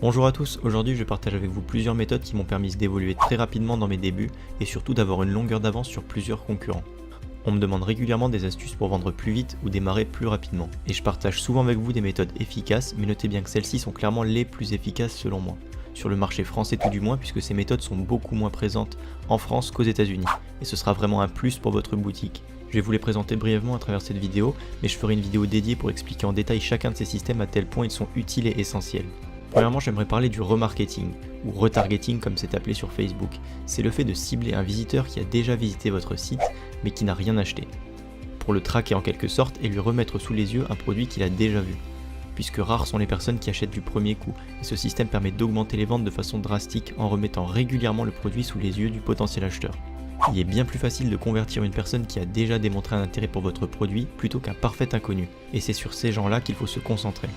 Bonjour à tous, aujourd'hui je partage avec vous plusieurs méthodes qui m'ont permis d'évoluer très rapidement dans mes débuts et surtout d'avoir une longueur d'avance sur plusieurs concurrents. On me demande régulièrement des astuces pour vendre plus vite ou démarrer plus rapidement, et je partage souvent avec vous des méthodes efficaces, mais notez bien que celles-ci sont clairement les plus efficaces selon moi. Sur le marché français tout du moins, puisque ces méthodes sont beaucoup moins présentes en France qu'aux États-Unis, et ce sera vraiment un plus pour votre boutique. Je vais vous les présenter brièvement à travers cette vidéo, mais je ferai une vidéo dédiée pour expliquer en détail chacun de ces systèmes à tel point ils sont utiles et essentiels. Premièrement, j'aimerais parler du remarketing, ou retargeting comme c'est appelé sur Facebook. C'est le fait de cibler un visiteur qui a déjà visité votre site, mais qui n'a rien acheté, pour le traquer en quelque sorte et lui remettre sous les yeux un produit qu'il a déjà vu. Puisque rares sont les personnes qui achètent du premier coup, et ce système permet d'augmenter les ventes de façon drastique en remettant régulièrement le produit sous les yeux du potentiel acheteur. Il est bien plus facile de convertir une personne qui a déjà démontré un intérêt pour votre produit plutôt qu'un parfait inconnu, et c'est sur ces gens-là qu'il faut se concentrer.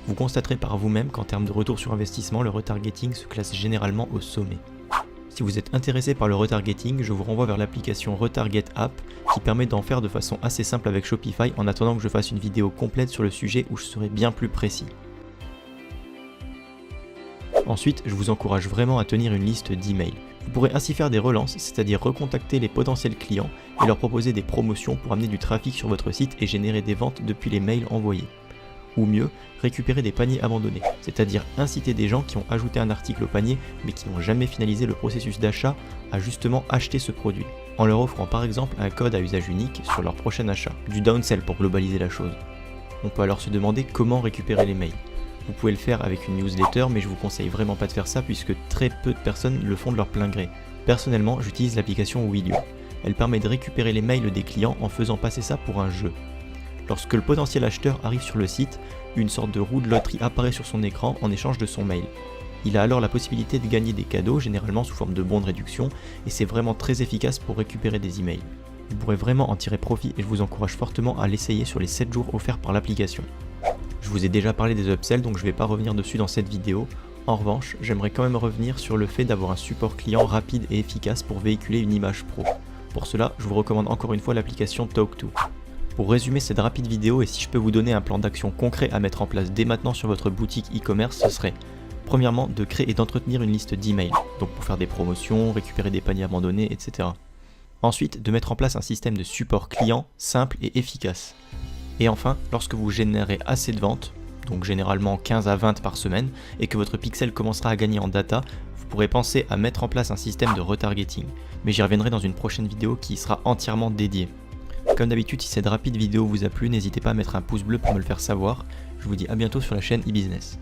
Vous constaterez par vous-même qu'en termes de retour sur investissement, le retargeting se classe généralement au sommet. Si vous êtes intéressé par le retargeting, je vous renvoie vers l'application Retarget App qui permet d'en faire de façon assez simple avec Shopify en attendant que je fasse une vidéo complète sur le sujet où je serai bien plus précis. Ensuite, je vous encourage vraiment à tenir une liste d'emails. Vous pourrez ainsi faire des relances, c'est-à-dire recontacter les potentiels clients et leur proposer des promotions pour amener du trafic sur votre site et générer des ventes depuis les mails envoyés. Ou mieux, récupérer des paniers abandonnés, c'est-à-dire inciter des gens qui ont ajouté un article au panier mais qui n'ont jamais finalisé le processus d'achat à justement acheter ce produit, en leur offrant par exemple un code à usage unique sur leur prochain achat, du downsell pour globaliser la chose. On peut alors se demander comment récupérer les mails. Vous pouvez le faire avec une newsletter, mais je vous conseille vraiment pas de faire ça puisque très peu de personnes le font de leur plein gré. Personnellement, j'utilise l'application Widio. Elle permet de récupérer les mails des clients en faisant passer ça pour un jeu. Lorsque le potentiel acheteur arrive sur le site, une sorte de roue de loterie apparaît sur son écran en échange de son mail. Il a alors la possibilité de gagner des cadeaux, généralement sous forme de bons de réduction, et c'est vraiment très efficace pour récupérer des emails. Vous pourrez vraiment en tirer profit et je vous encourage fortement à l'essayer sur les 7 jours offerts par l'application. Je vous ai déjà parlé des upsells, donc je ne vais pas revenir dessus dans cette vidéo. En revanche, j'aimerais quand même revenir sur le fait d'avoir un support client rapide et efficace pour véhiculer une image pro. Pour cela, je vous recommande encore une fois l'application Talk2. Pour résumer cette rapide vidéo, et si je peux vous donner un plan d'action concret à mettre en place dès maintenant sur votre boutique e-commerce, ce serait premièrement de créer et d'entretenir une liste d'emails, donc pour faire des promotions, récupérer des paniers abandonnés, etc. Ensuite, de mettre en place un système de support client simple et efficace. Et enfin, lorsque vous générez assez de ventes, donc généralement 15 à 20 par semaine, et que votre pixel commencera à gagner en data, vous pourrez penser à mettre en place un système de retargeting. Mais j'y reviendrai dans une prochaine vidéo qui sera entièrement dédiée. Comme d'habitude, si cette rapide vidéo vous a plu, n'hésitez pas à mettre un pouce bleu pour me le faire savoir. Je vous dis à bientôt sur la chaîne e-business.